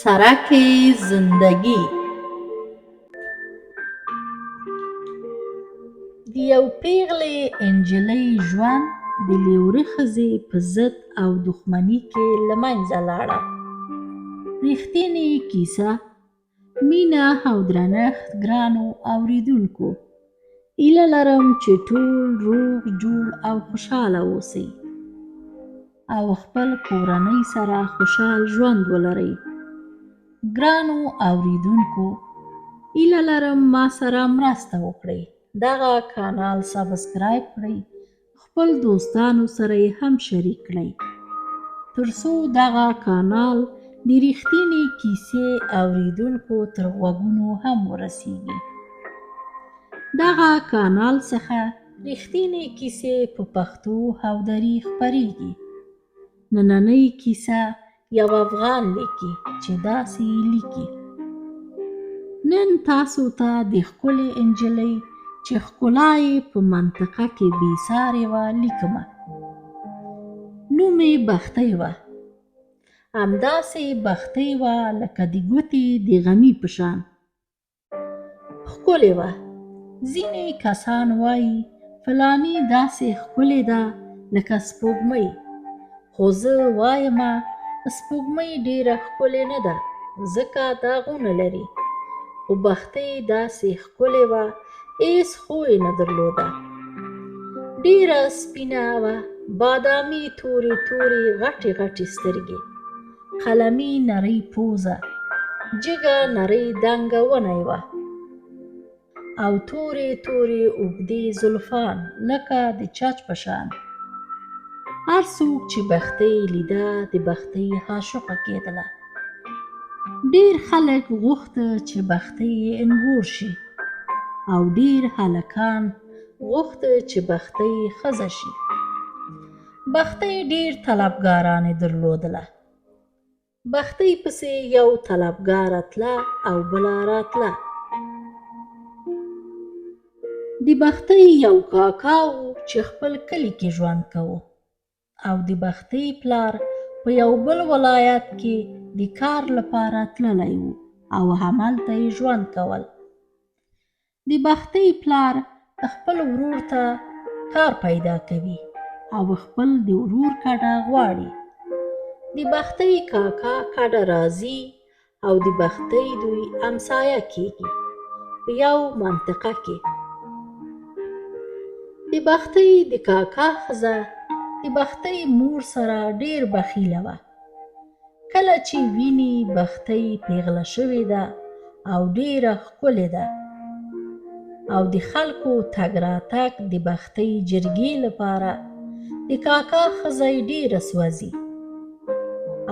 سرک زندگی د یو پیغلې انجلۍ ژوند د لیورې ښځې په ضد او دښمني کې له منځه لاړه. رښتینې کیسه. مینه او درنښت ګرانو اوریدونکو، هیله لرم چې ټول روغ جوړ او خوشحاله اوسئ او خپل کورنۍ سره خوشحال ژوند ولرئ. ګرانو اوریدونکو، هیله لرم ما سره مرسته وکړئ، دغه کانال سبسکرایب کړئ، خپل دوستانو سره یې هم شریک کړئ ترڅو دغه کانال د رښتینې کیسې اوریدونکو تر غوږونو هم ورسیږي. دغه کانال څخه رښتینې کیسې په پښتو او دري خپریږي. نننۍ کیسه یو افغان لیکي چې داسې لیکي: نن تاسو ته د ښکلې انجلۍ چې ښکلا یې په منطقه کې بې سارې وه لیکمه. نوم یې بختۍ وه. همداسې بختۍ وه لکه د ګوتې د غمي په شان. ښکلې وه. ځینې کسان وایي فلاني داسې ښکلې ده لکه سپوږمۍ، خو زه وایمه سپوږمۍ ډېره ښکلې نه ده ځکه داغونه لري. خو بختۍ داسې ښکلې وه، هېڅ خوی نه درلوده. ډېره سپینه وه، بادامي تورې تورې غټې غټې سترګې، قلمي نرۍ پوزه، جګه نرۍ دنګه ونۍ وه او تورې تورې اوږدې زلفان لکه د چچ په شان. هر څوک چې بختۍ لیده د بختۍ عاشقه کېدله. ډېر خلک غوښته چې بختۍ یې انګور شي او ډېر هلکان غوښته چې بختۍ ښځه شي. بختۍ ډېر طلبګارانې درلودله. بختۍ پسې یو طلبګاره تله او بله راتله. د بختۍ یو کاکا و چې خپل کلي کې ژوند کوه او د بختۍ پلار په یو بل ولایت کې د کار لپاره تللی و او همالته یې ژوند کول. د بختۍ پلار خپل ورور ته کار پیدا کوي او خپل د ورور کډه غواړي. د بختۍ کاکا کډه راځي او د بختۍ دوی همسایه کېږي په یو منطقه کې. د بختۍ د کاکا ښځه د بختۍ مور سره ډېر بخیله وه. کله چې ویني بختۍ پیغله شوې ده او ډېره ښکلې ده او د خلکو تګ راتګ د بختۍ جرګې لپاره د کاکا ښځه یې ډېره سوځي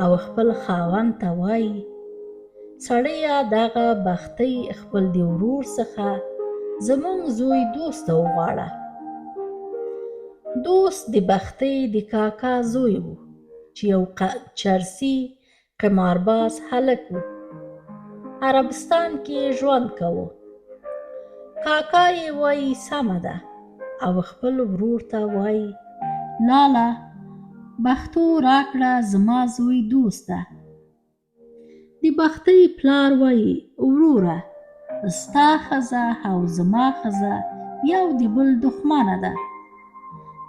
او خپل خاوند ته وایي: سړیه دغه بختۍ خپل د ورور څخه زموږ زوی دوست ته وغواړه. دوست د بختۍ د کاکا زوی و چې یو چرسي قمارباز هلک و. عربستان کې ژوند کوه. کاکا یې وایي سمه ده او خپل ورور ته وایي: لاله بختو راکړه زما زوی دوست ته. د بختۍ پلار وایي: وروره ستا ښځه او زما ښځه یو د بل دښمنه ده،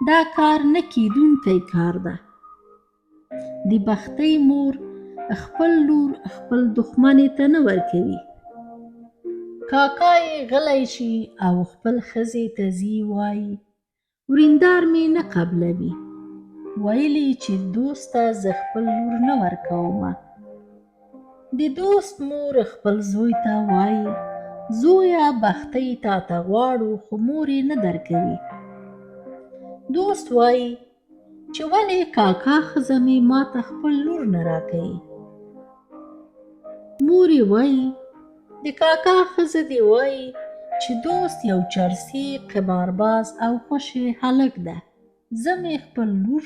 دا کار نه کېدونکی کار ده. د بختۍ مور خپل لور خپل دښمنې ته نه ورکوي. کاکا یې غلی شي او خپل ښځې ته ځي وایي: وریندار مې نه قبلوي، ویلي چې دوست ته زه خپل لور نه ورکومه. د دوست مور خپل زوی ته وایي: زویه بختۍ تا ته غواړو خو مور یې نه درکوي. دوست وایي چې ولې کاکا ښځه مې ما ته خپل لور نه راکوي. مور یې وایي: د کاکا ښځه دې وایي چې دوست یو چرسي قمارباز او خوشي هلک ده، زه مې خپل لور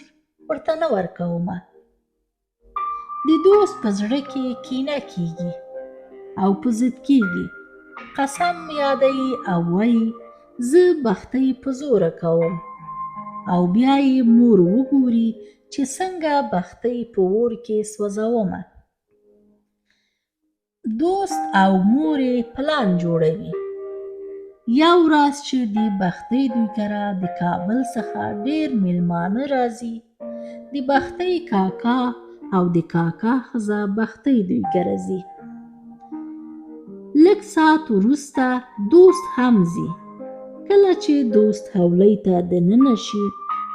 ورته نه ورکومه. د دوست په زړه کې کینه کېږي او په ضد کېږي. قسم یادوي او وایي: زه بختۍ په زوره کوم. او بیا یې مور وګوري چې څنګه بختۍ په اور کې سوځومه. دوست او مور یې پلان جوړوي. یو ورځ چې د بختۍ دوی کره د کابل څخه ډېر میلمانه راځي، د بختۍ کاکا او د کاکا ښځه بختۍ دوی کره ځي. لږ ساعت وروسته دوست هم ځي. کله چې دوست هولۍ ته دننه شي،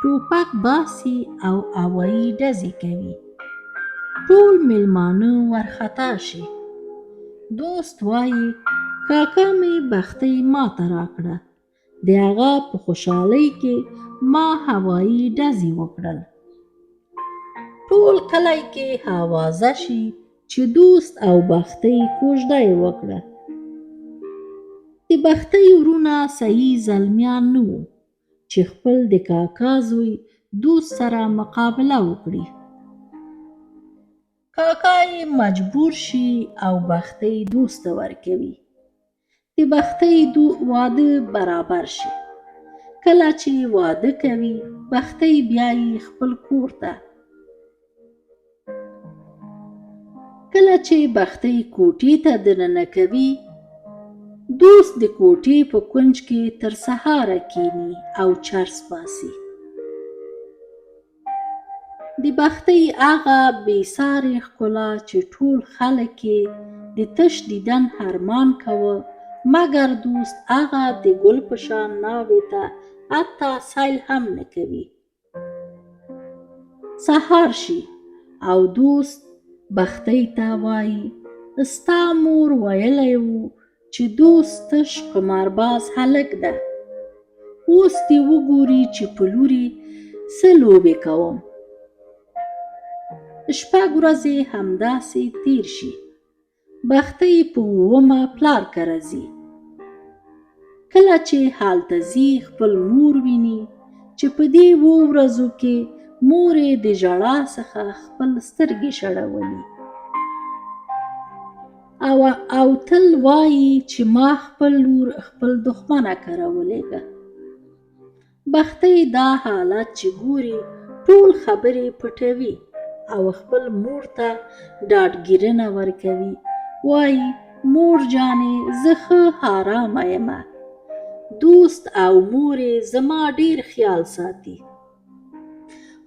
ټوپک باسي او هوایي ډزې کوي. ټول میلمانه وارخطا شي. دوست وایي کاکا مې بختۍ ماته راکړه. د هغه په خوشحالۍ کې ما هوایي ډزې وکړل. ټول کلی کې آوازه شي چې دوست او بختۍ کوژده یې وکړه. د بختۍ وروڼه صحیح زلمیان نه وو چې خپل د کاکا زوی دوست سره مقابله وکړي. کاکا یې مجبور شي او بختۍ دوست ته ورکوي. د بختۍ واده برابر شي. کله چې واده کوي، بختۍ بیایي خپل کور ته. کله چې بختۍ کوټې ته دننه کوي، دوست د کوټې په کونج کې تر سهاره کیني او چرس باسي. د بختۍ هغه بې سارې ښکلا چې ټول خلک یې د تش دیدن ارمان کاوه، مګر دوست هغه د ګل په شان ناوې ته حتی سیل هم نه کوي. سهار شي او دوست بختۍ ته وایي ستا مور ویلی وو چې دوست تش قمارباز هلک ده. اوس دې وګوري چې په لورې څه لوبې کوم. شپږ ورځې همداسې تیر شي. بختۍ په 9مه پلار کره ځي. کله چې هلته ځي، خپل مور ویني چې په دې 7 ورځو کې مور یې د ژړا څخه خپل سترګې شړولي او تل وایي چې ما خپل لور خپل دښمنه کره ولېږه. بختۍ دا حالت چې ګوري، ټول خبرې پټوي او خپل مور ته ډاډګیرنه ورکوي. وایي مور جانې زه ښه آرامه یمه. دوست او مور یې زما ډېر خیال ساتي.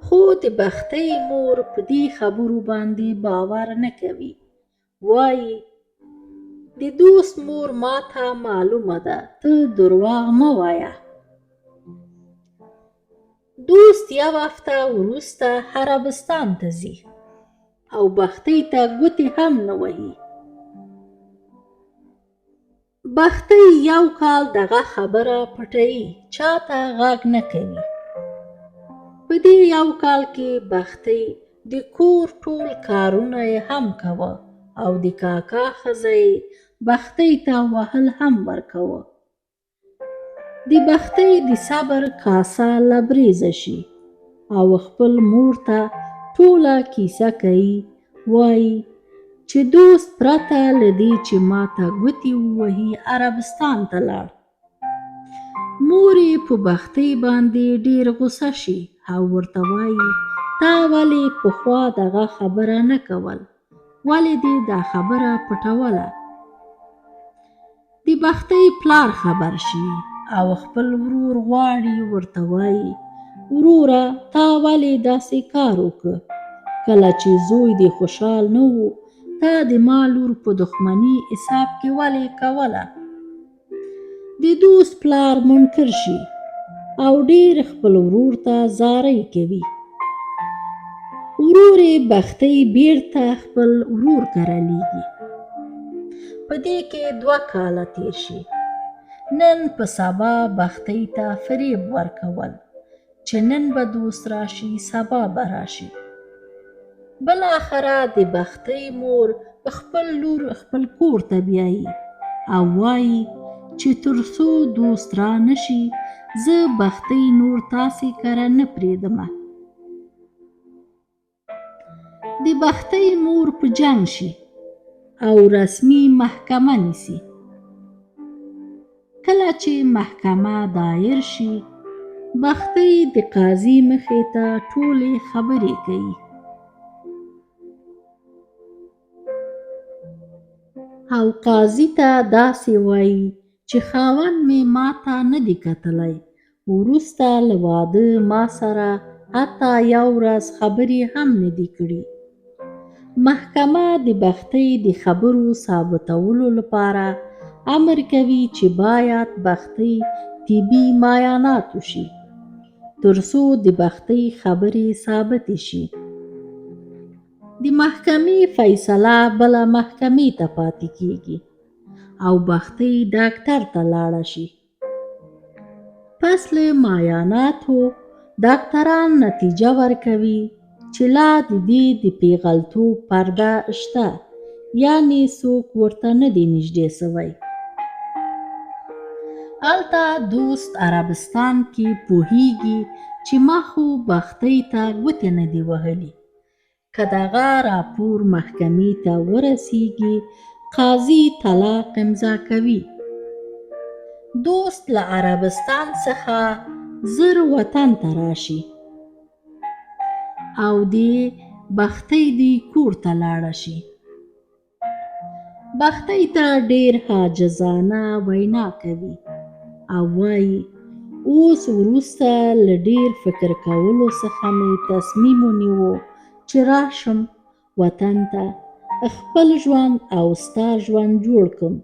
خو د بختۍ مور په دې خبرو باندې باور نه کوي. وایي د دوست مور ماته معلومه ده، ته درواغ مه وایه. دوست یو هفته وروسته عربستان ته ځي او بختۍ ته ګوتې هم نه وهي. بختۍ یو کال دغه خبره پټوي، چاته غږ نه کوي. په دې یو کال کې بختۍ د کور ټول کارونه یې هم کوه او د کاکا ښځه یې بختۍ ته وهل هم ورکوه. د بختۍ د صبر کاسه لبریزه شي او خپل مور ته ټوله کیسه کوي. وایي چې دوست پرته له دې چې ماته ګوتې ووهي عربستان ته لاړ. مور یې په بختۍ باندې ډېر غوسه شي او ورته وایي تا ولې پخوا دغه خبره نه کول؟ ولې دې دا خبره پټوله؟ د بختۍ پلار خبر شي او خپل ورور غواړي. ورته وایي وروره تا ولې داسې کار وکړ؟ کله چې زوی دې خوشحال نه و، تا د ما لور په دښمني حساب کې ولې کوله؟ د دوست پلار منکر شي او ډېر خپل ورور ته زارۍ کوي. ورور یې بختۍ بیرته خپل ورور کره لیږي. په دې کې 2 کاله تیر شي. نن په سبا بختۍ ته فریب ورکول چې نن به دوست راشي، سبا به راشي. بالاخره د بختۍ مور خپل لور خپل کور ته بیایي او وایي چې تر څو دوست را نشي، زه بختۍ نور تاسې کره نه پرېږدمه. د بختۍ مور په جنګ شي او رسمي محکمه نیسي. کله چې محکمه دایر شي، بختۍ د قاضي مخې ته ټولې خبرې کوي او قاضي ته داسې وایي چې خاوند مې ماته نه دی کتلی، وروسته له واده ما سره حتی یو ورځ خبرې هم نه دي کړي. محکمه د بختۍ د خبرو ثابتولو لپاره امر کوي چې باید بختۍ طبي معاینات وشي ترڅو د بختۍ خبرې ثابتې شي. د محکمې فیصله بله محکمې ته پاتې کیږي او بختۍ ډاکټر ته لاړه شي. پس له معایناتو ډاکټران نتیجه ورکوي چې لا د دې د پیغلتوب پرده شته، یعنې څوک ورته نه دی نږدې سوی. هلته دوست عربستان کې پوهیږي چې ما خو بختۍ ته ګوتې نه دي وهلي. که دغه راپور محکمې ته ورسیږي قاضي طلاق امضا کوي. دوست له عربستان څخه زر وطن ته راشي او د بختۍ د کور ته لاړه شي. بختۍ ته ډېر عاجزانه وینا کوي او وایي اوس وروسته له ډېر فکر کولو څخه مې تصمیم ونیو چې راشم وطن ته، خپل ژوند او ستا ژوند جوړ کړم.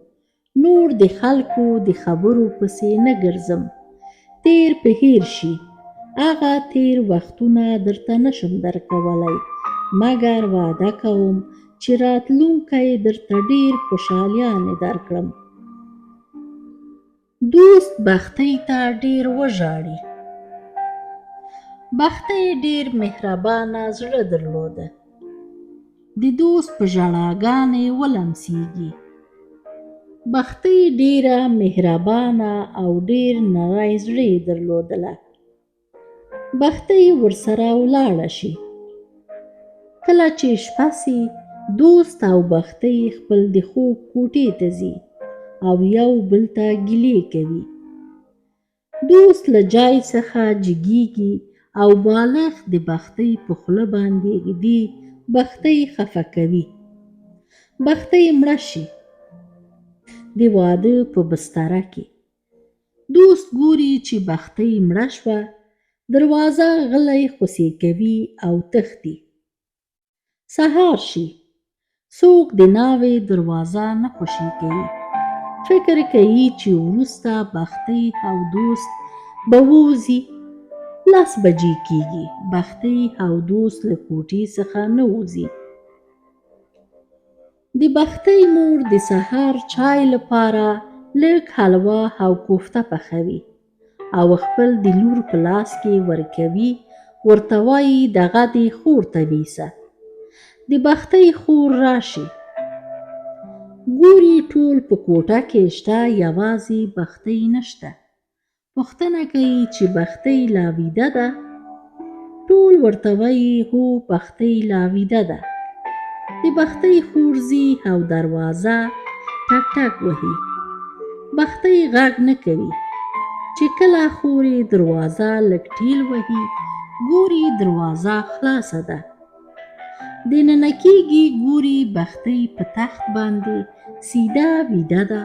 نور د خلکو د خبرو پسې نه ګرځم. تیر په هیر شي، هغه تیر وختونه درته نشم درکولی، مګر وعده کوم چې راتلونکی درته ډېر خوشحالیانې درکړم. دوست بختۍ ته ډېر وژاړي. بختۍ ډېر مهربانه زړه درلوده. د دوست په ژړاګانې ولمسېږي. بختۍ ډېره مهربانه او ډېر نری زړه یې درلودله. بختۍ ورسره ولاړه شي. کله چې شپه سي دوست او بختۍ خپل د خوب کوټې ته ځي او یو بل ته ګیلې کوي. دوست له جای څخه جګیږي او بالښت د بختۍ په خوله باندې ږدي. بختۍ خفه کوي. بختۍ مړه شي د واده په بستره کې. دوست ګوري چې بختۍ مړه شوه، دروازه غلی خوسې کوي او تښتي. سهار شي، څوک د ناوې دروازه نه خوشې کوي. فکر کوي چې وروسته بختۍ او دوست به ووځي. 10 بجې کېږي، بختۍ او دوست له کوټې څخه نه وځي. د بختۍ مور د سهار چای لپاره لږ حلوا او کوفته پخوي او خپل د لور په لاس کې ورکوي. ورته وایي دغه دې خور ته یوسه. د بختۍ خور راشي، ګوري ټول په کوټه کې شته، یوازې بختۍ نشته. پوښتنه کوي چې بختۍ لا ویده ده؟ ټول ورته وایي هو بختۍ لا ویده ده. د بختۍ خور ځي او دروازه ټک ټک وهي. بختۍ غږ نه کوي. چې کله خور یې دروازه لږ ټیل وهي ګوري دروازه خلاصه ده. دننه کېږي، ګوري بختۍ په تخت باندې سیده ویده ده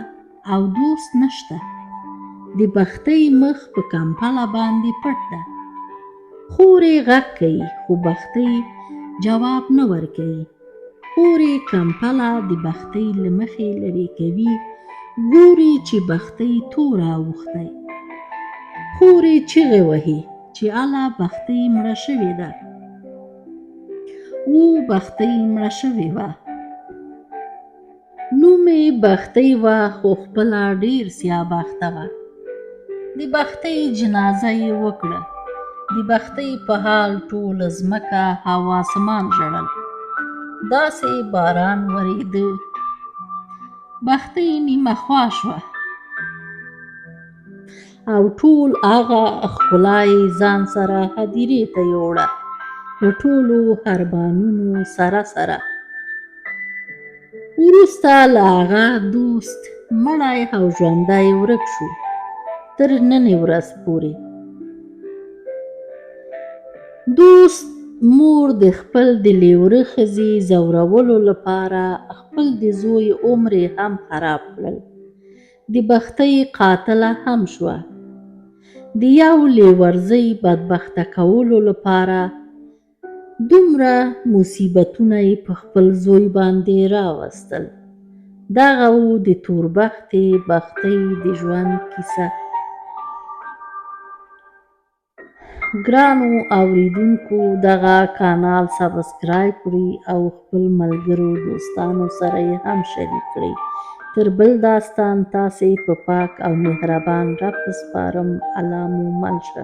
او دوست نشته. د بختۍ مخ په کمپله باندې پټ ده. خور یې غږ کوي خو بختۍ جواب نه ورکوي. خور یې کمپله د بختۍ له مخې لرې کوي. ګوري چې بختۍ توره اوښتی. خور یې چیغې وهي چې اله بختۍ مړه شوې ده. بختۍ مړه شوې وه. نوم یې بختۍ وه خو خپله ډېر سیاهبخته وه. د بختۍ جنازه یې وکړه. د بختۍ په حال ټول ځمکه او اسمان ژړل. داسې باران ورېده. بختۍ نیمه خوا شوه او ټول هغه ښکلا یې ځان سره هدیرې ته یوړه، له ټولو ارمانونو سره سره. وروسته له هغه دوست مړی او ژوندی ورک شو تر نننۍ ورځې پورې. دوست مور د خپل د لیوره ښځې ځورولو لپاره خپل د زوی عمر یې هم خراب کړل. د بختۍ قاتله هم شوه. د یو لیورزی بدبخته کولو لپاره دومره مصیبتونه یې په خپل زوی باندې راوستل. دغه و د توربختې بختۍ د ژوند کیسه. ګرانو اوریدونکو، دغه کانال سبسکرایب کړئ او خپل ملګرو دوستانو سره یې هم شریک کړئ. تر بل داستان تاسې په پاک او مهربان رب سپارم. الله مو مل شه.